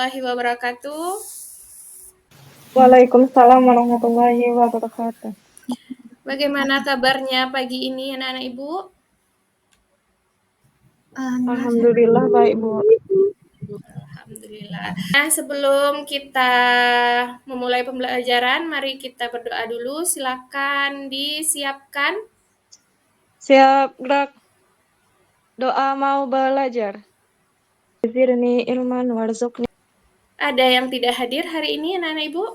warahmatullahi wabarakatuh. Waalaikumsalam warahmatullahi wabarakatuh. Bagaimana kabarnya pagi ini anak-anak Ibu? Alhamdulillah baik, Bu. Alhamdulillah. Nah, sebelum kita memulai pembelajaran, mari kita berdoa dulu. Silakan disiapkan. Siap gerak. Doa mau belajar. Zirni ilman warzuqni. Ada yang tidak hadir hari ini anak-anak Ibu?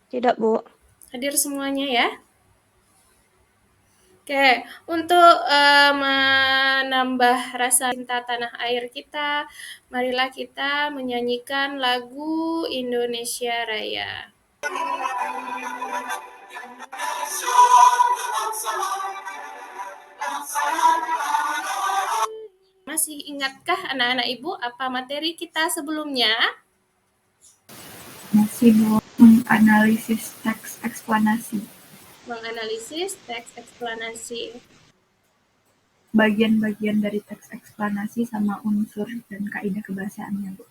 Tidak, Bu. Hadir semuanya ya. Oke, untuk menambah rasa cinta tanah air kita, marilah kita menyanyikan lagu Indonesia Raya. Masih ingatkah anak-anak Ibu apa materi kita sebelumnya? Masih, Bu. Menganalisis teks eksplanasi. Menganalisis teks eksplanasi. Bagian-bagian dari teks eksplanasi sama unsur dan kaidah kebahasaannya, Bu.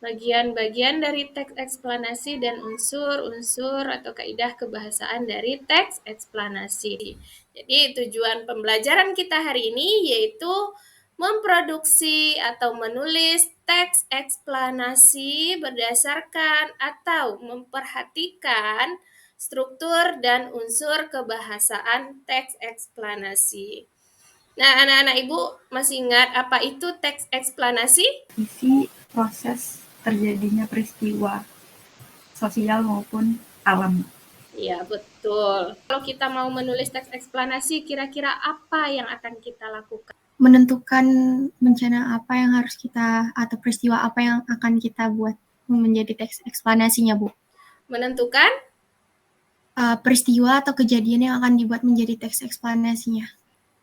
Bagian-bagian dari teks eksplanasi dan unsur-unsur atau kaidah kebahasaan dari teks eksplanasi. Jadi tujuan pembelajaran kita hari ini yaitu memproduksi atau menulis teks eksplanasi berdasarkan atau memperhatikan struktur dan unsur kebahasaan teks eksplanasi. Nah, anak-anak Ibu masih ingat apa itu teks eksplanasi? Isi proses terjadinya peristiwa sosial maupun alam. Iya, betul. Kalau kita mau menulis teks eksplanasi, kira-kira apa yang akan kita lakukan? Menentukan bencana apa yang harus kita, atau peristiwa apa yang akan kita buat menjadi teks eksplanasinya, Bu. Menentukan Peristiwa atau kejadian yang akan dibuat menjadi teks eksplanasinya.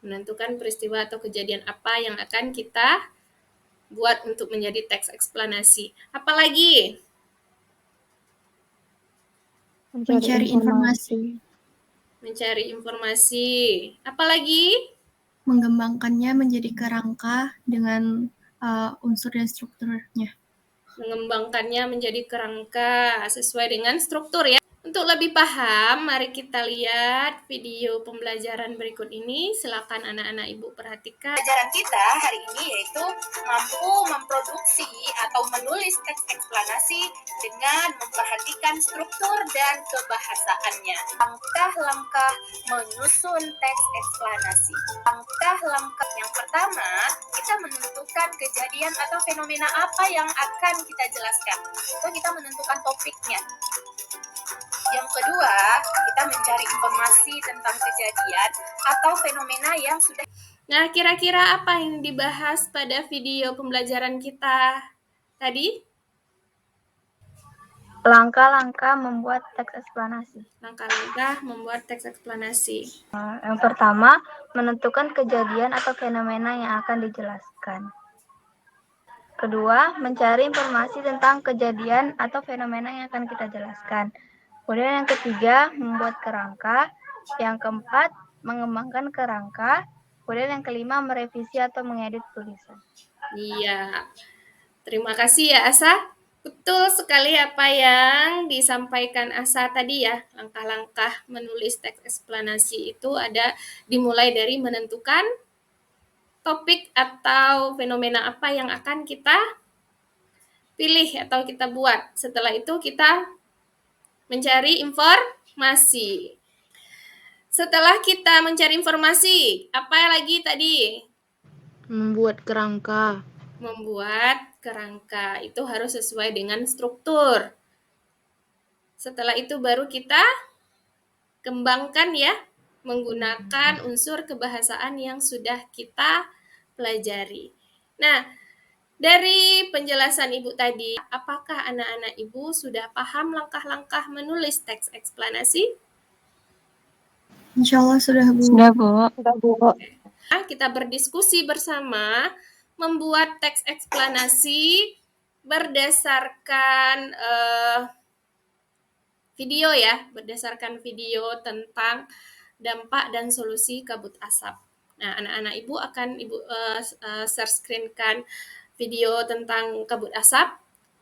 Menentukan peristiwa atau kejadian apa yang akan kita buat untuk menjadi teks eksplanasi. Apalagi? Mencari informasi. Mencari informasi. Apalagi? Mengembangkannya menjadi kerangka dengan unsur dan strukturnya. Mengembangkannya menjadi kerangka sesuai dengan struktur ya. Untuk lebih paham, mari kita lihat video pembelajaran berikut ini. Silakan anak-anak Ibu perhatikan. Pembelajaran kita hari ini yaitu mampu memproduksi atau menulis teks eksplanasi dengan memperhatikan struktur dan kebahasaannya. Langkah-langkah menyusun teks eksplanasi. Langkah-langkah yang pertama, kita menentukan kejadian atau fenomena apa yang akan kita jelaskan. Atau kita menentukan topiknya. Yang kedua, kita mencari informasi tentang kejadian atau fenomena yang sudah. Nah, kira-kira apa yang dibahas pada video pembelajaran kita tadi? Langkah-langkah membuat teks eksplanasi. Langkah-langkah membuat teks eksplanasi. Yang pertama, menentukan kejadian atau fenomena yang akan dijelaskan. Kedua, mencari informasi tentang kejadian atau fenomena yang akan kita jelaskan. Kemudian yang ketiga, membuat kerangka. Yang keempat, mengembangkan kerangka. Kemudian yang kelima, merevisi atau mengedit tulisan. Iya, terima kasih ya Asa. Betul sekali apa yang disampaikan Asa tadi ya. Langkah-langkah menulis teks eksplanasi itu ada dimulai dari menentukan topik atau fenomena apa yang akan kita pilih atau kita buat. Setelah itu kita mencari informasi. Setelah kita mencari informasi, apa lagi tadi? Membuat kerangka. Membuat kerangka. Itu harus sesuai dengan struktur. Setelah itu baru kita kembangkan ya, menggunakan unsur kebahasaan yang sudah kita pelajari. Nah, dari penjelasan Ibu tadi, apakah anak-anak Ibu sudah paham langkah-langkah menulis teks eksplanasi? Insya Allah sudah, Bu. Sudah, Bu. Nah, kita berdiskusi bersama membuat teks eksplanasi berdasarkan video ya, berdasarkan video tentang dampak dan solusi kabut asap. Nah, anak-anak Ibu akan share screen-kan video tentang kabut asap.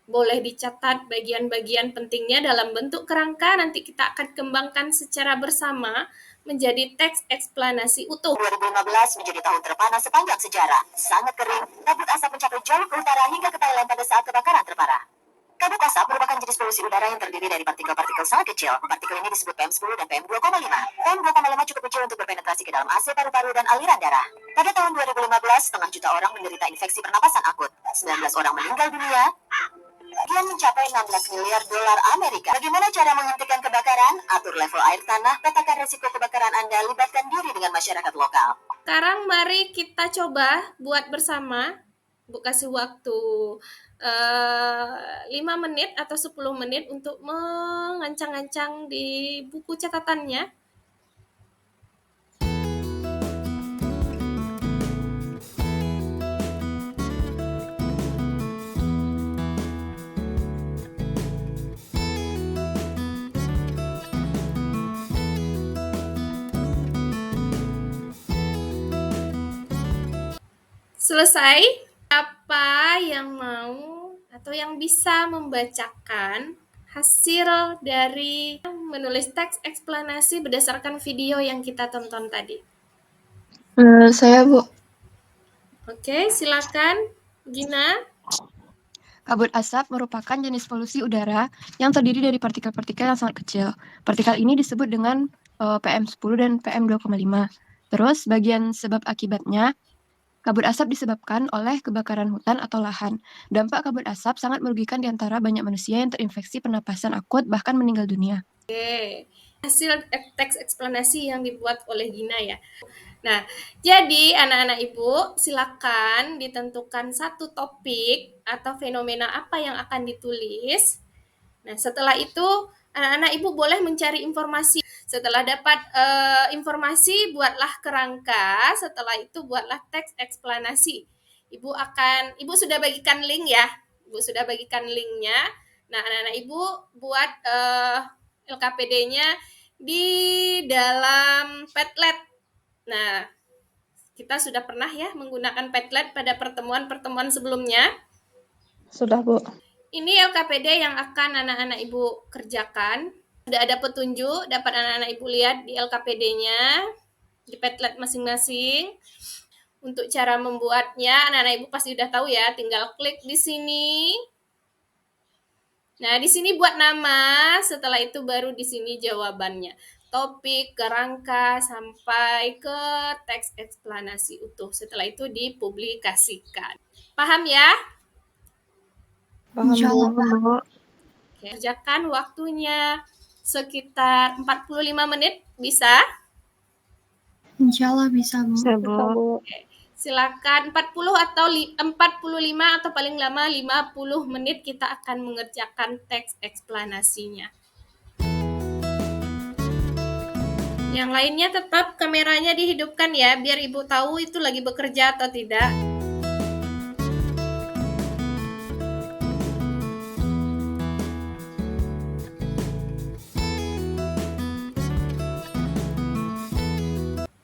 Boleh dicatat bagian-bagian pentingnya dalam bentuk kerangka, nanti kita akan kembangkan secara bersama menjadi teks eksplanasi utuh. 2015 menjadi tahun terpanas sepanjang sejarah. Sangat kering, kabut asap mencapai jauh ke utara hingga ke Thailand pada saat kebakaran terparah. Kabut asap merupakan jenis polusi udara yang terdiri dari partikel-partikel sangat kecil. Partikel ini disebut PM10 dan PM2,5. PM2,5 cukup kecil untuk berpenetrasi ke dalam AC paru-paru dan aliran darah. Pada tahun 2015, setengah juta orang menderita infeksi pernapasan akut. 19 orang meninggal dunia. Kerugian mencapai 16 miliar dolar Amerika. Bagaimana cara menghentikan kebakaran? Atur level air tanah, petakan resiko kebakaran Anda, libatkan diri dengan masyarakat lokal. Sekarang mari kita coba buat bersama. Bu kasih waktu 5 menit atau 10 menit untuk mengancang-ancang di buku catatannya. Selesai? Apa yang mau atau yang bisa membacakan hasil dari menulis teks eksplanasi berdasarkan video yang kita tonton tadi? Saya, Bu. Oke, silakan. Gina. Kabut asap merupakan jenis polusi udara yang terdiri dari partikel-partikel yang sangat kecil. Partikel ini disebut dengan PM10 dan PM2,5. Terus, bagian sebab akibatnya, kabut asap disebabkan oleh kebakaran hutan atau lahan. Dampak kabut asap sangat merugikan di antara banyak manusia yang terinfeksi pernapasan akut bahkan meninggal dunia. Oke, hasil teks eksplanasi yang dibuat oleh Gina ya. Nah, jadi anak-anak Ibu silakan ditentukan satu topik atau fenomena apa yang akan ditulis. Nah, setelah itu anak-anak Ibu boleh mencari informasi. Setelah dapat informasi, buatlah kerangka. Setelah itu buatlah teks eksplanasi. Ibu sudah bagikan link ya. Ibu sudah bagikan linknya. Nah, anak-anak Ibu buat LKPD-nya di dalam Padlet. Nah, kita sudah pernah ya menggunakan Padlet pada pertemuan-pertemuan sebelumnya. Sudah, Bu. Ini LKPD yang akan anak-anak Ibu kerjakan. Sudah ada petunjuk, dapat anak-anak Ibu lihat di LKPD-nya, di Padlet masing-masing. Untuk cara membuatnya, anak-anak Ibu pasti sudah tahu ya, tinggal klik di sini. Nah, di sini buat nama, setelah itu baru di sini jawabannya. Topik, kerangka, sampai ke teks eksplanasi utuh. Setelah itu dipublikasikan. Paham ya? Paham, Insyaallah, Bu. Kerjakan waktunya sekitar 45 menit, bisa? Insyaallah bisa, Bu. Bisa, Bu. Silakan 45 atau paling lama 50 menit kita akan mengerjakan teks eksplanasinya. Yang lainnya tetap kameranya dihidupkan ya, biar Ibu tahu itu lagi bekerja atau tidak.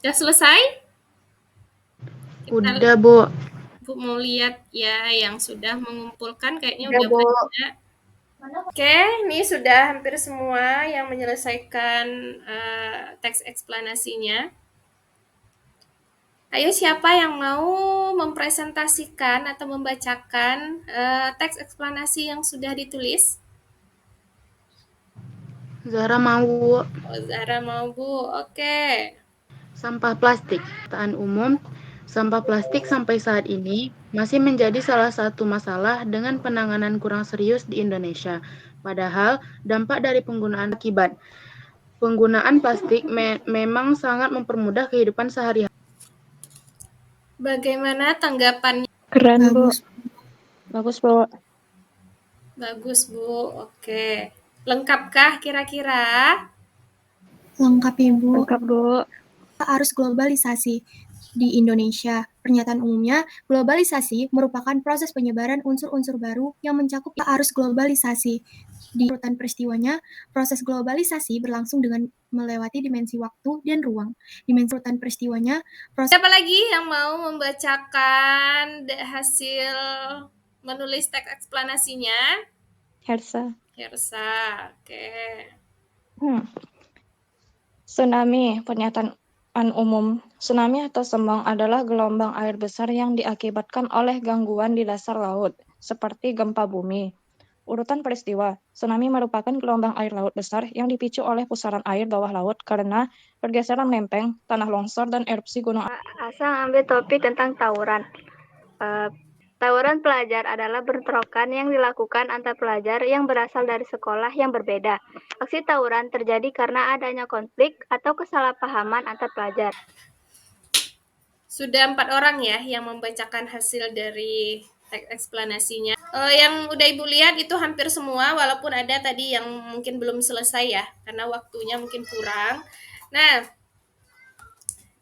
Sudah selesai? Udah, Bu. Bu mau lihat ya yang sudah mengumpulkan kayaknya Udah, udah Bu. banyak. Oke, ini sudah hampir semua yang menyelesaikan teks eksplanasinya. Ayo siapa yang mau mempresentasikan atau membacakan teks eksplanasi yang sudah ditulis? Zara mau, Bu. Oh, Zara mau, Bu. Oke. Sampah plastik. Penggunaan umum, sampah plastik sampai saat ini masih menjadi salah satu masalah dengan penanganan kurang serius di Indonesia. Padahal dampak dari penggunaan akibat penggunaan plastik memang sangat mempermudah kehidupan sehari-hari. Bagaimana tanggapannya? Keren, Bu. Bagus. Bagus, Bu. Bagus, Bu. Oke. Lengkapkah kira-kira? Lengkap, Ibu. Lengkap, Bu. Arus globalisasi di Indonesia. Pernyataan umumnya, globalisasi merupakan proses penyebaran unsur-unsur baru yang mencakup arus globalisasi. Di urutan peristiwanya, proses globalisasi berlangsung dengan melewati dimensi waktu dan ruang. Dimensi urutan peristiwanya, Siapa lagi yang mau membacakan hasil menulis teks eksplanasinya? Hersa. Oke. Tsunami, pernyataan umum. Tsunami atau sembang adalah gelombang air besar yang diakibatkan oleh gangguan di dasar laut, seperti gempa bumi. Urutan peristiwa. Tsunami merupakan gelombang air laut besar yang dipicu oleh pusaran air bawah laut karena pergeseran lempeng, tanah longsor, dan erupsi gunung. Asa ambil topik tentang tawuran. Tawuran pelajar adalah bentrokan yang dilakukan antar pelajar yang berasal dari sekolah yang berbeda. Aksi tawuran terjadi karena adanya konflik atau kesalahpahaman antar pelajar. Sudah 4 orang ya yang membacakan hasil dari teks eksplanasinya. Yang udah Ibu lihat itu hampir semua, walaupun ada tadi yang mungkin belum selesai ya, karena waktunya mungkin kurang. Nah,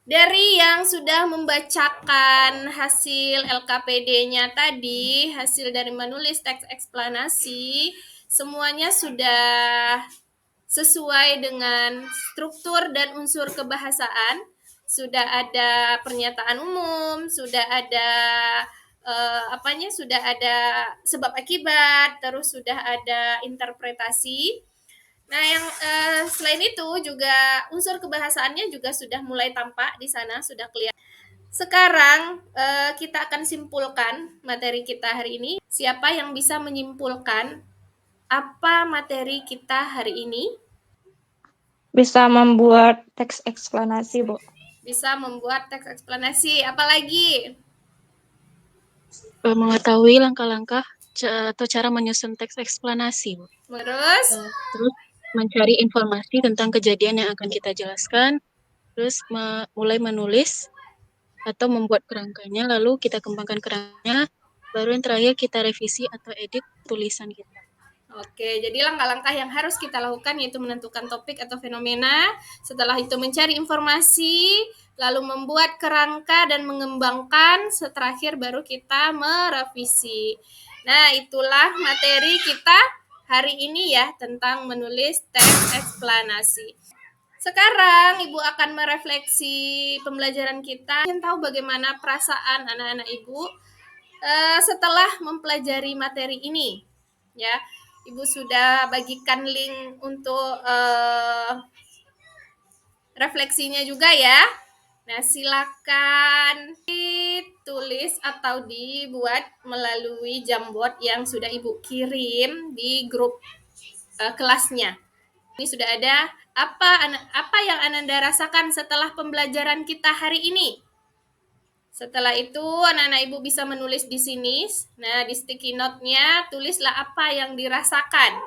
dari yang sudah membacakan hasil LKPD-nya tadi, hasil dari menulis teks eksplanasi, semuanya sudah sesuai dengan struktur dan unsur kebahasaan. Sudah ada pernyataan umum, sudah ada sudah ada sebab akibat, terus sudah ada interpretasi. Nah, yang selain itu juga unsur kebahasaannya juga sudah mulai tampak di sana, sudah kelihatan. Sekarang kita akan simpulkan materi kita hari ini. Siapa yang bisa menyimpulkan apa materi kita hari ini? Bisa membuat teks eksplanasi, Bu. Bisa membuat teks eksplanasi. Apalagi? Mengetahui langkah-langkah atau cara menyusun teks eksplanasi, Bu. Terus Mencari informasi tentang kejadian yang akan kita jelaskan, terus mulai menulis atau membuat kerangkanya, lalu kita kembangkan kerangkanya, baru yang terakhir kita revisi atau edit tulisan kita. Oke, jadi langkah-langkah yang harus kita lakukan yaitu menentukan topik atau fenomena, setelah itu mencari informasi, lalu membuat kerangka dan mengembangkan, terakhir baru kita merevisi. Nah, itulah materi kita hari ini ya, tentang menulis teks eksplanasi. Sekarang Ibu akan merefleksi pembelajaran kita. Ingin tahu bagaimana perasaan anak-anak Ibu setelah mempelajari materi ini, ya. Ibu sudah bagikan link untuk refleksinya juga ya. Nah, silakan ditulis atau dibuat melalui Jamboard yang sudah Ibu kirim di grup kelasnya. Ini sudah ada apa yang Ananda rasakan setelah pembelajaran kita hari ini. Setelah itu, anak-anak Ibu bisa menulis di sini. Nah, di sticky note-nya tulislah apa yang dirasakan.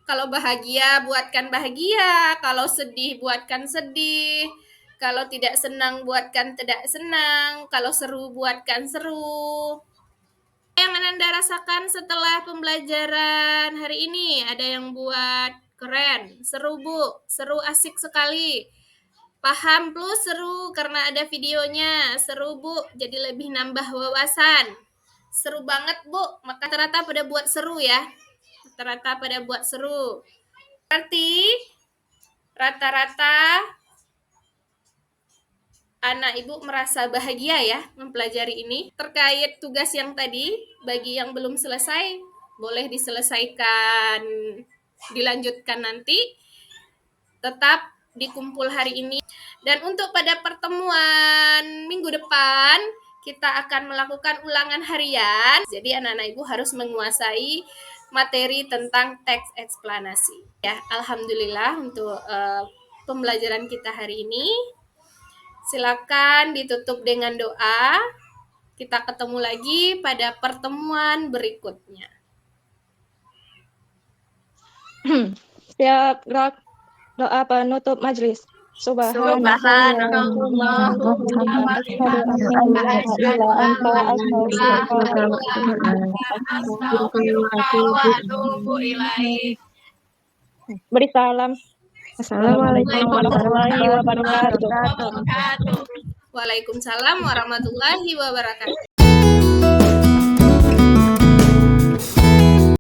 Kalau bahagia, buatkan bahagia. Kalau sedih, buatkan sedih. Kalau tidak senang, buatkan tidak senang. Kalau seru, buatkan seru. Yang Ananda rasakan setelah pembelajaran hari ini? Ada yang buat keren, seru Bu, seru asik sekali. Paham plus seru karena ada videonya, seru Bu, jadi lebih nambah wawasan. Seru banget Bu, maka rata-rata pada buat seru ya. Rata-rata pada buat seru. Berarti rata-rata anak Ibu merasa bahagia ya mempelajari ini. Terkait tugas yang tadi, bagi yang belum selesai, boleh diselesaikan, dilanjutkan nanti. Tetap dikumpul hari ini. Dan untuk pada pertemuan minggu depan, kita akan melakukan ulangan harian. Jadi anak-anak Ibu harus menguasai materi tentang teks eksplanasi. Ya, alhamdulillah untuk pembelajaran kita hari ini. Silakan ditutup dengan doa. Kita ketemu lagi pada pertemuan berikutnya. Siap, doa penutup majelis. Beri salam. Assalamualaikum warahmatullahi wabarakatuh. Waalaikumsalam warahmatullahi wabarakatuh.